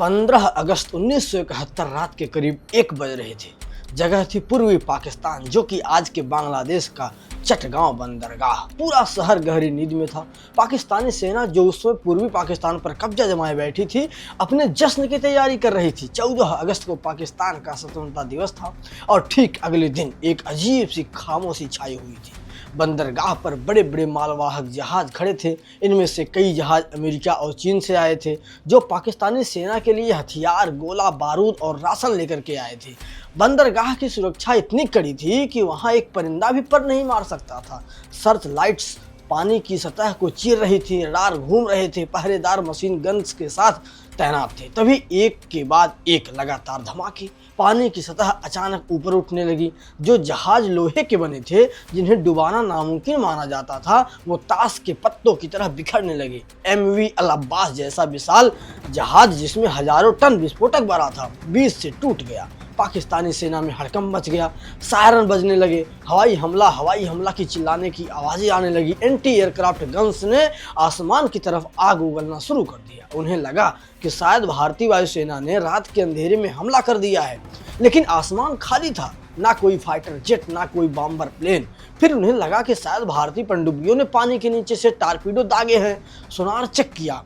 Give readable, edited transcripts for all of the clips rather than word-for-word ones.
15 अगस्त 1971 रात के करीब 1 बज रहे थे। जगह थी पूर्वी पाकिस्तान, जो कि आज के बांग्लादेश का चटगांव बंदरगाह। पूरा शहर गहरी नींद में था। पाकिस्तानी सेना जो उस समय पूर्वी पाकिस्तान पर कब्जा जमाए बैठी थी, अपने जश्न की तैयारी कर रही थी। 14 अगस्त को पाकिस्तान का स्वतंत्रता दिवस था और ठीक अगले दिन एक अजीब सी खामोशी छाई हुई थी। बंदरगाह पर बड़े बड़े मालवाहक जहाज खड़े थे। इनमें से कई जहाज अमेरिका और चीन से आए थे, जो पाकिस्तानी सेना के लिए हथियार, गोला बारूद और राशन लेकर के आए थे। बंदरगाह की सुरक्षा इतनी कड़ी थी कि वहां एक परिंदा भी पर नहीं मार सकता था। सर्च लाइट्स पानी की सतह को चीर रही थी, रडार घूम रहे थे, पहरेदार मशीन गन्स के साथ तैनात थे। तभी एक के बाद एक लगातार धमाके। पानी की सतह अचानक ऊपर उठने लगी। जो जहाज लोहे के बने थे, जिन्हें डुबाना नामुमकिन माना जाता था, वो ताश के पत्तों की तरह बिखरने लगे। MV अल अब्बास जैसा विशाल जहाज, जिसमें हजारों टन विस्फोटक भरा था, बीच से टूट गया। पाकिस्तानी सेना में हड़कंप मच गया। सायरन बजने लगे। हवाई हमला की चिल्लाने की आवाज़ें आने लगी। एंटी एयरक्राफ्ट गन्स ने आसमान की तरफ आग उगलना शुरू कर दिया। उन्हें लगा कि शायद भारतीय वायुसेना ने रात के अंधेरे में हमला कर दिया है, लेकिन आसमान खाली था। ना कोई फाइटर जेट, ना कोई बॉम्बर प्लेन। फिर उन्हें लगा कि शायद भारतीय पनडुब्बियों ने पानी के नीचे से टारपीडो दागे हैं। सोनार चेक किया,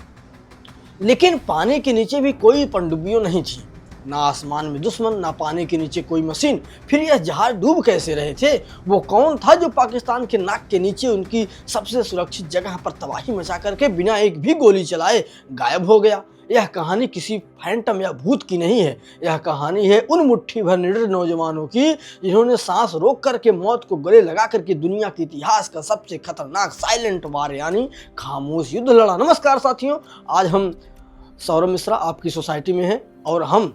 लेकिन पानी के नीचे भी कोई पनडुब्बियों नहीं थी। ना आसमान में दुश्मन, ना पानी के नीचे कोई मशीन। फिर यह जहाज डूब कैसे रहे थे? वो कौन था जो पाकिस्तान के नाक के नीचे उनकी सबसे सुरक्षित जगह पर तबाही मचा करके बिना एक भी गोली चलाए गायब हो गया? यह कहानी किसी फैंटम या भूत की नहीं है। यह कहानी है उन मुट्ठी भर निडर नौजवानों की, जिन्होंने सांस रोक करके मौत को गले लगा करके दुनिया के इतिहास का सबसे खतरनाक साइलेंट वार यानी खामोश युद्ध लड़ा। नमस्कार साथियों, आज हम सौरभ मिश्रा आपकी सोसाइटी में हैं और हम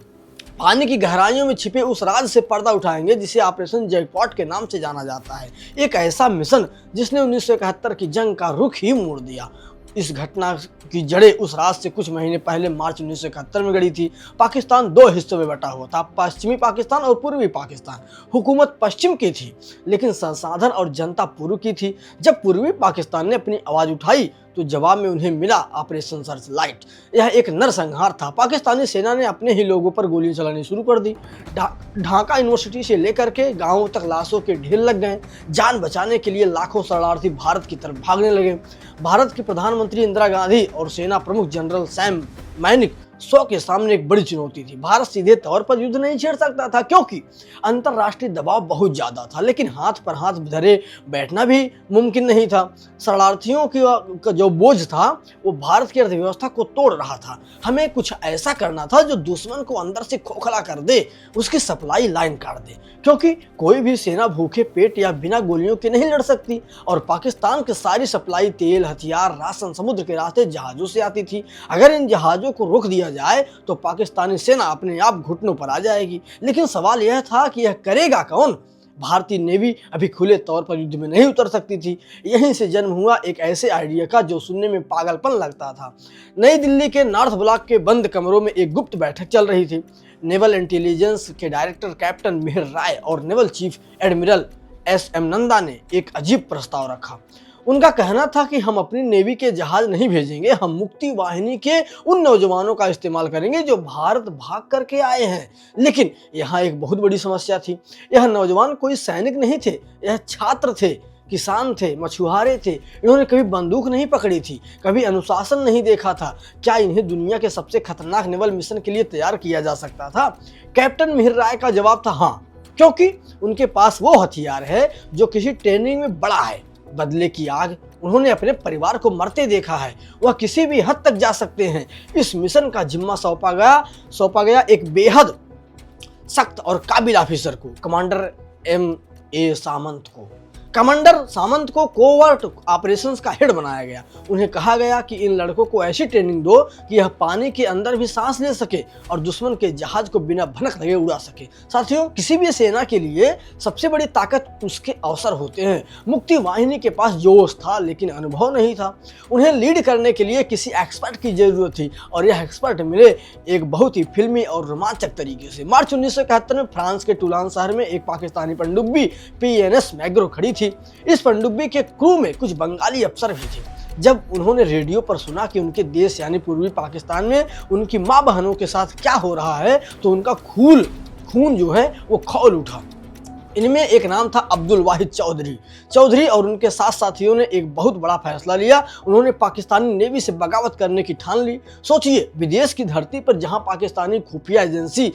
पानी की गहराइयों में छिपे उस राज से पर्दा उठाएंगे जिसे ऑपरेशन जैकपॉट के नाम से जाना जाता है। एक ऐसा मिशन जिसने 1971 की जंग का रुख ही मोड़ दिया। इस घटना की जड़ें उस रात से कुछ महीने पहले मार्च 1971 में गड़ी थी। पाकिस्तान 2 हिस्सों में बटा हुआ था, पश्चिमी पाकिस्तान और पूर्वी पाकिस्तान। हुकूमत पश्चिम की थी, लेकिन संसाधन और जनता पूर्व की थी। जब पूर्वी पाकिस्तान ने अपनी आवाज़ उठाई तो जवाब में उन्हें मिला ऑपरेशन सर्च लाइट। यह एक नरसंहार था। पाकिस्तानी सेना ने अपने ही लोगों पर गोलियां चलानी शुरू कर दी। ढाका यूनिवर्सिटी से लेकर के गांवों तक लाशों के ढेर लग गए। जान बचाने के लिए लाखों शरणार्थी भारत की तरफ भागने लगे। भारत की प्रधानमंत्री इंदिरा गांधी और सेना प्रमुख जनरल सैम मैनिक 100 के सामने एक बड़ी चुनौती थी। भारत सीधे तौर पर युद्ध नहीं छेड़ सकता था, क्योंकि अंतर्राष्ट्रीय दबाव बहुत ज्यादा था, लेकिन हाथ पर हाथ धरे बैठना भी मुमकिन नहीं था। शरणार्थियों का जो बोझ था वो भारत की अर्थव्यवस्था को तोड़ रहा था। हमें कुछ ऐसा करना था जो दुश्मन को अंदर से खोखला कर दे, उसकी सप्लाई लाइन काट दे, क्योंकि कोई भी सेना भूखे पेट या बिना गोलियों के नहीं लड़ सकती। और पाकिस्तान की सारी सप्लाई, तेल, हथियार, राशन समुद्र के रास्ते जहाजों से आती थी। अगर इन जहाजों को रोक दिया जाए तो पाकिस्तानी सेना अपने आप घुटनों पर आ जाएगी। लेकिन सवाल यह था कि यह करेगा कौन? भारतीय नेवी अभी खुले तौर पर युद्ध में नहीं उतर सकती थी। यहीं से जन्म हुआ एक ऐसे आइडिया का जो सुनने में पागलपन लगता था। नई दिल्ली के नॉर्थ ब्लॉक के बंद कमरों में एक गुप्त बैठक चल रही थी। नेवल इंटेलिजेंस के डायरेक्टर कैप्टन मिहिर राय और naval chief admiral SM Nanda ने एक अजीब प्रस्ताव रखा। उनका कहना था कि हम अपनी नेवी के जहाज नहीं भेजेंगे, हम मुक्ति वाहिनी के उन नौजवानों का इस्तेमाल करेंगे जो भारत भाग करके आए हैं। लेकिन यहाँ एक बहुत बड़ी समस्या थी। यह नौजवान कोई सैनिक नहीं थे, यह छात्र थे, किसान थे, मछुआरे थे। इन्होंने कभी बंदूक नहीं पकड़ी थी, कभी अनुशासन नहीं देखा था। क्या इन्हें दुनिया के सबसे खतरनाक नेवल मिशन के लिए तैयार किया जा सकता था? कैप्टन मिहिर राय का जवाब था हाँ, क्योंकि उनके पास वो हथियार है जो किसी ट्रेनिंग में बड़ा है। बदले की आग, उन्होंने अपने परिवार को मरते देखा है, वह किसी भी हद तक जा सकते हैं। इस मिशन का जिम्मा सौंपा गया एक बेहद सख्त और काबिल ऑफिसर को, कमांडर MA सामंत को। कमांडर सामंत को कोवर्ट ऑपरेशंस का हेड बनाया गया। उन्हें कहा गया कि इन लड़कों को ऐसी ट्रेनिंग दो कि यह पानी के अंदर भी सांस ले सके और दुश्मन के जहाज को बिना भनक लगे उड़ा सके। साथियों, किसी भी सेना के लिए सबसे बड़ी ताकत उसके अवसर होते हैं। मुक्ति वाहिनी के पास जोश था, लेकिन अनुभव नहीं था। उन्हें लीड करने के लिए किसी एक्सपर्ट की जरूरत थी, और यह एक्सपर्ट मिले एक बहुत ही फिल्मी और रोमांचक तरीके से। मार्च 1971 में फ्रांस के टूलान शहर में एक पाकिस्तानी पनडुब्बी PNS मैग्रो खड़ी थी। इस पनडुब्बी के क्रू में कुछ बंगाली अफसर भी थे। जब उन्होंने रेडियो पर सुना कि उनके देश यानी पूर्वी पाकिस्तान में उनकी माँ बहनों के साथ क्या हो रहा है तो उनका खून जो है वो खौल उठा। इनमें एक नाम था अब्दुल वाहिद चौधरी और उनके साथ साथियों ने एक बहुत बड़ा फैसला लिया। उन्होंने पाकिस्तानी नेवी से बगावत करने की ठान ली। सोचिए, विदेश की धरती पर जहां पाकिस्तानी खुफिया एजेंसी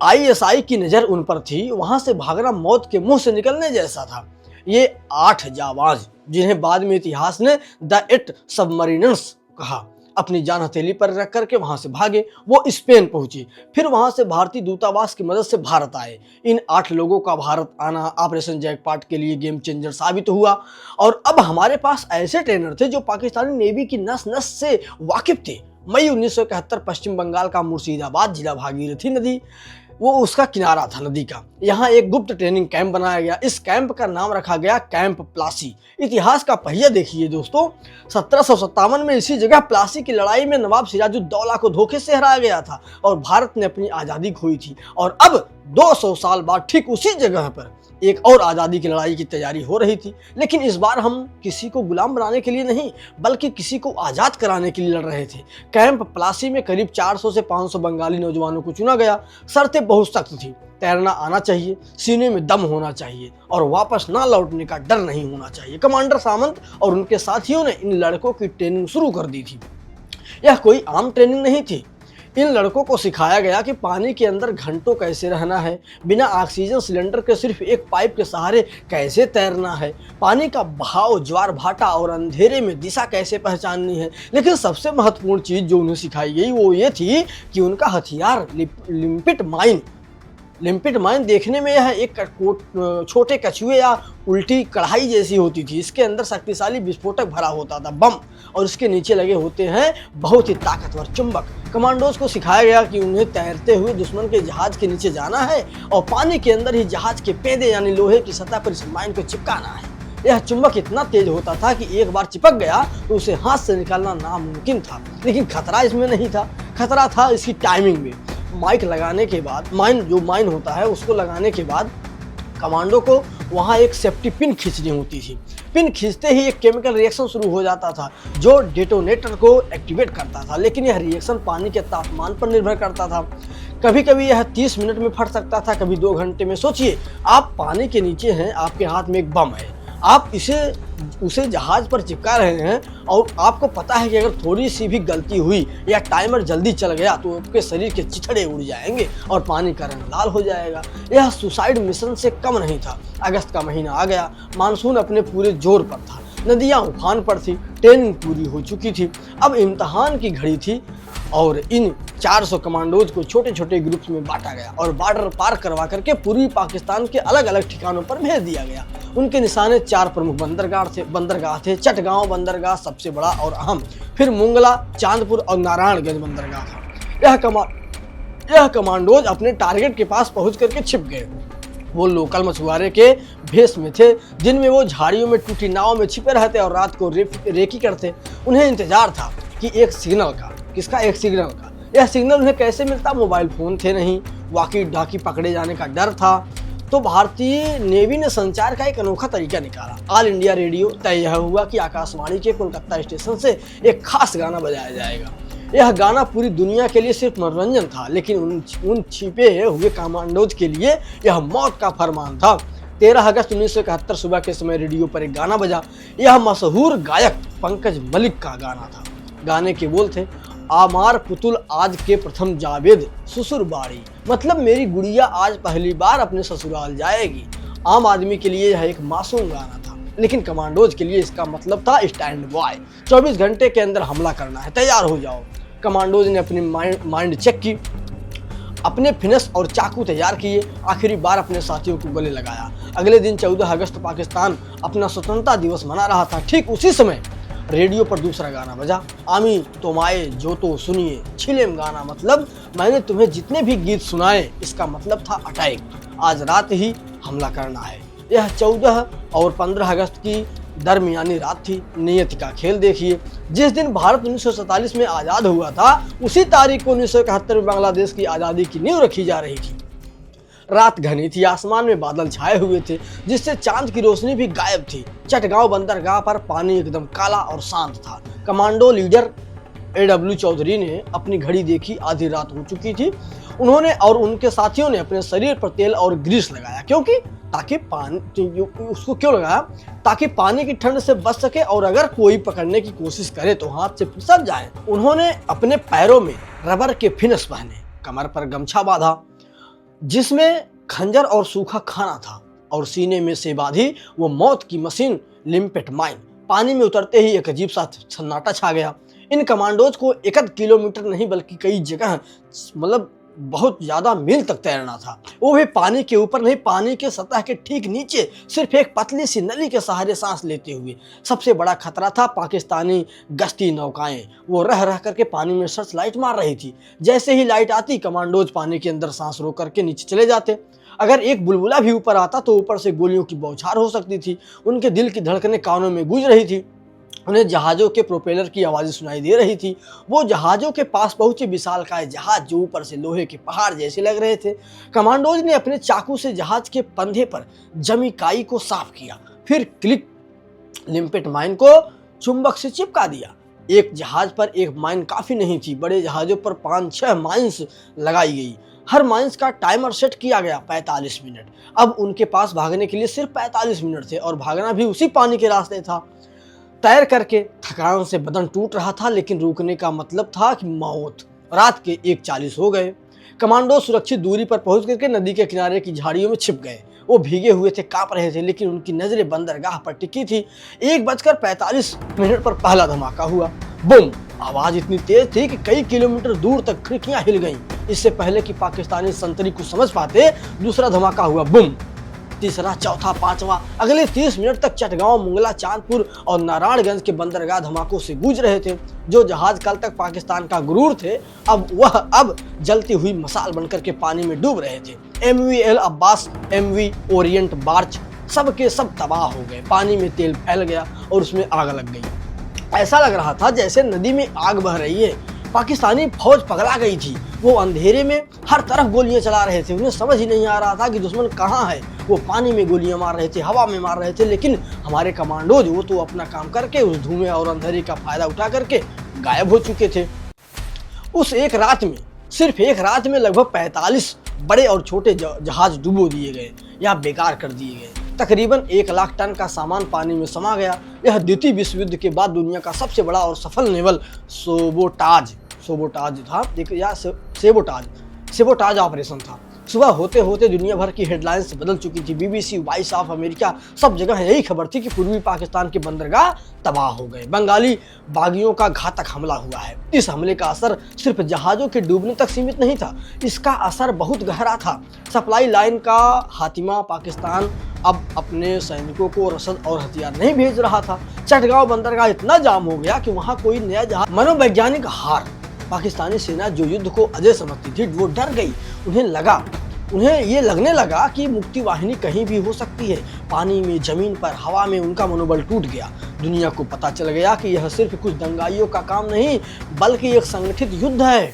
ISI की नज़र उन पर थी, वहां से भागना मौत के मुंह से निकलने जैसा था। ये 8 जाबाज, जिन्हें बाद में इतिहास ने द 8 सबमरीनर्स कहा, अपनी जान हथेली पर रख करके वहां से भागे। वो स्पेन पहुंचे, फिर वहां से भारतीय दूतावास की मदद से भारत आए। इन 8 लोगों का भारत आना ऑपरेशन जैकपॉट के लिए गेम चेंजर साबित हुआ। और अब हमारे पास ऐसे ट्रेनर थे जो पाकिस्तानी नेवी की नस नस से वाकिफ थे। मई 1971 पश्चिम बंगाल का मुर्शिदाबाद जिला भागीरथी नदी, वो उसका किनारा था नदी का। यहाँ एक गुप्त ट्रेनिंग कैंप बनाया गया। इस कैंप का नाम रखा गया कैंप प्लासी। इतिहास का पहिया देखिए दोस्तों, 1757 में इसी जगह प्लासी की लड़ाई में नवाब सिराजुद्दौला को धोखे से हराया गया था और भारत ने अपनी आज़ादी खोई थी। और अब 200 साल बाद ठीक उसी जगह पर एक और आज़ादी की लड़ाई की तैयारी हो रही थी। लेकिन इस बार हम किसी को गुलाम बनाने के लिए नहीं, बल्कि किसी को आज़ाद कराने के लिए लड़ रहे थे। कैंप प्लासी में करीब 400 से 500 बंगाली नौजवानों को चुना गया। शर्तें बहुत सख्त थी। तैरना आना चाहिए, सीने में दम होना चाहिए और वापस ना लौटने का डर नहीं होना चाहिए। कमांडर सामंत और उनके साथियों ने इन लड़कों की ट्रेनिंग शुरू कर दी थी। यह कोई आम ट्रेनिंग नहीं थी। इन लड़कों को सिखाया गया कि पानी के अंदर घंटों कैसे रहना है, बिना ऑक्सीजन सिलेंडर के सिर्फ एक पाइप के सहारे कैसे तैरना है, पानी का बहाव, ज्वार भाटा और अंधेरे में दिशा कैसे पहचाननी है। लेकिन सबसे महत्वपूर्ण चीज़ जो उन्हें सिखाई गई वो ये थी कि उनका हथियार लिम्पिट माइन देखने में यह एक छोटे कछुए या उल्टी कढ़ाई जैसी होती थी। इसके अंदर शक्तिशाली विस्फोटक भरा होता था, बम, और इसके नीचे लगे होते हैं बहुत ही ताकतवर चुंबक। कमांडोज को सिखाया गया कि उन्हें तैरते हुए दुश्मन के जहाज के नीचे जाना है और पानी के अंदर ही जहाज के पेंदे यानी लोहे की सतह पर इस माइन को चिपकाना है। यह चुंबक इतना तेज होता था कि एक बार चिपक गया तो उसे हाथ से निकालना नामुमकिन था। लेकिन खतरा इसमें नहीं था, खतरा था इसकी टाइमिंग में। माइक लगाने के बाद, माइन होता है उसको लगाने के बाद कमांडो को वहाँ एक सेफ्टी पिन खींचनी होती थी। पिन खींचते ही एक केमिकल रिएक्शन शुरू हो जाता था जो डेटोनेटर को एक्टिवेट करता था। लेकिन यह रिएक्शन पानी के तापमान पर निर्भर करता था। कभी कभी यह 30 मिनट में फट सकता था, कभी 2 घंटे में। सोचिए, आप पानी के नीचे हैं, आपके हाथ में एक बम है, आप उसे जहाज पर चिपका रहे हैं और आपको पता है कि अगर थोड़ी सी भी गलती हुई या टाइमर जल्दी चल गया तो आपके शरीर के चिथड़े उड़ जाएंगे और पानी का रंग लाल हो जाएगा। यह सुसाइड मिशन से कम नहीं था। अगस्त का महीना आ गया, मानसून अपने पूरे जोर पर था, नदियाँ उफान पर थी, ट्रेनिंग पूरी हो चुकी थी। अब इम्तहान की घड़ी थी और इन 400 कमांडोज को छोटे छोटे ग्रुप्स में बांटा गया और बॉर्डर पार करवा करके पूर्वी पाकिस्तान के अलग अलग ठिकानों पर भेज दिया गया। उनके निशाने 4 प्रमुख बंदरगाह थे। चटगांव बंदरगाह सबसे बड़ा और अहम, फिर मुंगला, चांदपुर और नारायणगंज बंदरगाह था। यह कमांडोज अपने टारगेट के पास पहुंच करके छिप गए। वो लोकल मछुआरे के भेष में थे, जिनमें वो झाड़ियों में टूटी नाव में छिपे रहते और रात को रेकी करते। उन्हें इंतजार था कि एक सिग्नल का। किसका? एक सिग्नल का। यह सिग्नल उन्हें कैसे मिलता? मोबाइल फोन थे नहीं, वाकी डाकी पकड़े जाने का डर था। तो भारतीय नेवी ने संचार का एक अनोखा तरीका निकाला। All India radio. तय यह हुआ कि आकाशवाणी के कोलकाता स्टेशन से एक खास गाना बजाया जाएगा। यह गाना पूरी दुनिया के लिए सिर्फ मनोरंजन था, लेकिन उन छिपे हुए कमांडोज के लिए यह मौत का फरमान था। 13 अगस्त 1971 सुबह के समय रेडियो पर एक गाना बजा। यह मशहूर गायक पंकज मलिक का गाना था। गाने के बोल थे, आमार पुतुल आज के प्रथम जावेद ससुर बाड़ी, मतलब मेरी गुड़िया आज पहली बार अपने ससुराल जाएगी। आम आदमी के लिए यह एक मासूम गाना था, लेकिन कमांडोज के लिए इसका मतलब था स्टैंड बाय, 24 घंटे के अंदर हमला करना है, तैयार हो जाओ। कमांडोज ने अपनी माइंड चेक की, अपने फिनस और चाकू तैयार किए, आखिरी बार अपने साथियों को गले लगाया। अगले दिन 14 अगस्त पाकिस्तान अपना स्वतंत्रता दिवस मना रहा था। ठीक उसी समय रेडियो पर दूसरा गाना बजा, आमी तोमाए जो तो सुनिए छिलेम गाना, मतलब मैंने तुम्हें जितने भी गीत सुनाए, इसका मतलब था अटैक, आज रात ही हमला करना है। यह 14 और 15 अगस्त की दरमियानी रात थी। नियति का खेल देखिए, जिस दिन भारत 1947 में आज़ाद हुआ था, उसी तारीख को 1971 में बांग्लादेश की आज़ादी की नींव रखी जा रही थी। रात घनी थी, आसमान में बादल छाए हुए थे जिससे चांद की रोशनी भी गायब थी। चटगांव बंदरगाह पर पानी एकदम काला और शांत था। कमांडो लीडर AW चौधरी ने अपनी घड़ी देखी, आधी रात हो चुकी थी। उन्होंने और उनके साथियों ने अपने शरीर पर तेल और ग्रीस लगाया, क्योंकि ताकि पानी उसको क्यों लगाया, ताकि पानी की ठंड से बच सके और अगर कोई पकड़ने की कोशिश करे तो हाथ से फिसल जाए। उन्होंने अपने पैरों में रबर के फिनस पहने, कमर पर गमछा बांधा जिसमें खंजर और सूखा खाना था, और सीने में से बांधी वो मौत की मशीन लिम्पेट माइन। पानी में उतरते ही एक अजीब सा सन्नाटा छा गया। इन कमांडोज को 1 किलोमीटर नहीं बल्कि कई जगह मतलब बहुत ज्यादा मील तक तैरना था, वो भी पानी के ऊपर नहीं, पानी के सतह के ठीक नीचे, सिर्फ एक पतली सी नली के सहारे सांस लेते हुए। सबसे बड़ा खतरा था पाकिस्तानी गश्ती नौकाएं। वो रह रह करके पानी में सर्च लाइट मार रही थी। जैसे ही लाइट आती, कमांडोज पानी के अंदर सांस रोक करके नीचे चले जाते। अगर एक बुलबुला भी ऊपर आता तो ऊपर से गोलियों की बौछार हो सकती थी। उनके दिल की धड़कनें कानों में गूंज रही थी। उन्हें जहाज़ों के प्रोपेलर की आवाज़ें सुनाई दे रही थी। वो जहाज़ों के पास पहुंचे विशालकाय जहाज जो ऊपर से लोहे के पहाड़ जैसे लग रहे थे। कमांडोज ने अपने चाकू से जहाज के पंधे पर जमी काई को साफ किया, फिर क्लिक लिम्पेट माइन को चुंबक से चिपका दिया। एक जहाज पर एक माइन काफ़ी नहीं थी, बड़े जहाज़ों पर 5-6 माइन्स लगाई गई। हर माइन्स का टाइमर सेट किया गया 45 मिनट। अब उनके पास भागने के लिए सिर्फ 45 मिनट थे और भागना भी उसी पानी के रास्ते था। तैर करके थकान से बदन टूट रहा था, लेकिन रुकने का मतलब था कि मौत। रात के 1:40 हो गए। कमांडो सुरक्षित दूरी पर पहुंच करके नदी के किनारे की झाड़ियों में छिप गए। वो भीगे हुए थे, कांप रहे थे, लेकिन उनकी नजरें बंदरगाह पर टिकी थी। 1:45 पर पहला धमाका हुआ। बूम! आवाज इतनी तेज थी कि कई किलोमीटर दूर तक खिड़कियां हिल गईं। इससे पहले कि पाकिस्तानी संतरी को समझ पाते, दूसरा धमाका हुआ। बूम! तीसरा, चौथा, पांचवा। अगले 30 मिनट तक चटगांव, मुंगला, चांदपुर और नारायणगंज के बंदरगाह धमाकों से गूंज रहे थे। जो जहाज कल तक पाकिस्तान का गुरूर थे, अब जलती हुई मसाल बनकर के पानी में डूब रहे थे। MV El Abbas, MV Orient बार्च सब के सब तबाह हो गए। पानी में तेल फैल गया और उसमें आग लग गई। ऐसा लग रहा था जैसे नदी में आग बह रही है। पाकिस्तानी फौज पगला गई थी। वो अंधेरे में हर तरफ गोलियां चला रहे थे। उन्हें समझ ही नहीं आ रहा था कि दुश्मन कहाँ है। वो पानी में गोलियां मार रहे थे, हवा में मार रहे थे, लेकिन हमारे कमांडोज वो तो अपना काम करके उस धुएं और अंधेरे का फायदा उठा करके गायब हो चुके थे। उस एक रात में, सिर्फ एक रात में लगभग 45 बड़े और छोटे जहाज डुबो दिए गए या बेकार कर दिए गए। तकरीबन 1 लाख टन का सामान पानी में समा गया। यह द्वितीय विश्व युद्ध के बाद दुनिया का सबसे बड़ा और सफल नेवल सेबोटाज ऑपरेशन था। सुबह होते होते दुनिया भर की हेडलाइंस बदल चुकी थी। BBC, वॉइस ऑफ अमेरिका, सब जगह यही खबर थी कि पूर्वी पाकिस्तान के बंदरगाह तबाह हो गए। बंगाली बागियों का घातक हमला हुआ है। इस हमले का असर सिर्फ जहाजों के डूबने तक सीमित नहीं था, इसका असर बहुत गहरा था। सप्लाई लाइन का खात्मा। पाकिस्तान अब अपने सैनिकों को रसद और हथियार नहीं भेज रहा था। चटगांव बंदरगाह इतना जाम हो गया कि वहां कोई नया जहाज। मनोवैज्ञानिक हार। पाकिस्तानी सेना जो युद्ध को अजय समझती थी, वो डर गई। उन्हें ये लगने लगा कि मुक्ति वाहिनी कहीं भी हो सकती है। पानी में, जमीन पर, हवा में उनका मनोबल टूट गया। दुनिया को पता चल गया कि यह सिर्फ कुछ दंगाइयों का काम नहीं, बल्कि एक संगठित युद्ध है।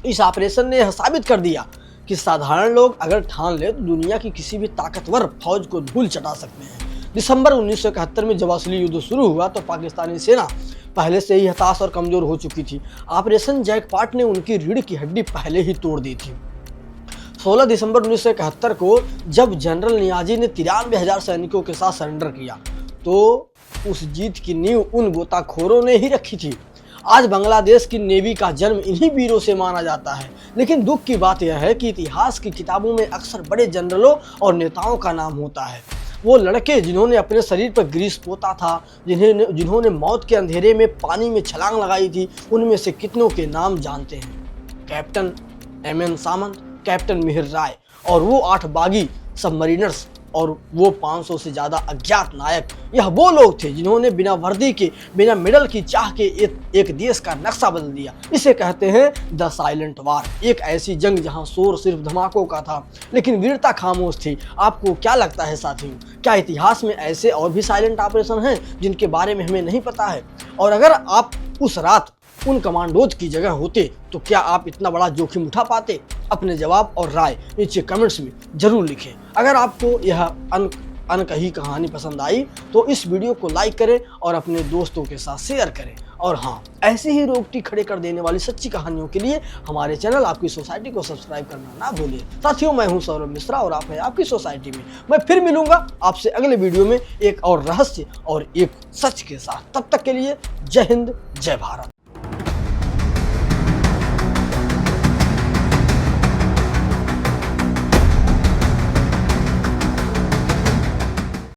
इस ऑपरेशन ने यह साबित कर दिया कि साधारण लोग अगर ठान ले तो दुनिया की किसी भी ताकतवर फौज को धूल चटा सकते हैं। दिसंबर 1971 में जब असली युद्ध शुरू हुआ तो पाकिस्तानी सेना पहले से ही हताश और कमजोर हो चुकी थी। ऑपरेशन जैकपॉट ने उनकी रीढ़ की हड्डी पहले ही तोड़ दी थी। 16 दिसंबर 1971 को जब जनरल नियाजी ने 93,000 सैनिकों के साथ सरेंडर किया तो उस जीत की नींव उन गोताखोरों ने ही रखी थी। आज बांग्लादेश की नेवी का जन्म इन्हीं वीरों से माना जाता है। लेकिन दुख की बात यह है कि इतिहास की किताबों में अक्सर बड़े जनरलों और नेताओं का नाम होता है। वो लड़के जिन्होंने अपने शरीर पर ग्रीस पोता था, जिन्होंने मौत के अंधेरे में पानी में छलांग लगाई थी, उनमें से कितनों के नाम जानते हैं? कैप्टन MN सामंत, कैप्टन मिहिर राय और वो 8 बागी सबमरीनर्स और वो 500 से ज़्यादा अज्ञात नायक। यह वो लोग थे जिन्होंने बिना वर्दी के, बिना मेडल की चाह के एक देश का नक्शा बदल दिया। इसे कहते हैं द साइलेंट वार। एक ऐसी जंग जहां शोर सिर्फ धमाकों का था, लेकिन वीरता खामोश थी। आपको क्या लगता है साथियों, क्या इतिहास में ऐसे और भी साइलेंट ऑपरेशन हैं जिनके बारे में हमें नहीं पता है? और अगर आप उस रात उन कमांडोज की जगह होते तो क्या आप इतना बड़ा जोखिम उठा पाते? अपने जवाब और राय नीचे कमेंट्स में जरूर लिखें। अगर आपको यह अनकही कहानी पसंद आई तो इस वीडियो को लाइक करें और अपने दोस्तों के साथ शेयर करें। और हाँ, ऐसे ही रोकटी खड़े कर देने वाली सच्ची कहानियों के लिए हमारे चैनल आपकी सोसाइटी को सब्सक्राइब करना ना भूलिए। साथियों, मैं हूं सौरभ मिश्रा और आप हैं आपकी सोसाइटी में। मैं फिर मिलूंगा आपसे अगले वीडियो में एक और रहस्य और एक सच के साथ। तब तक के लिए जय हिंद, जय भारत।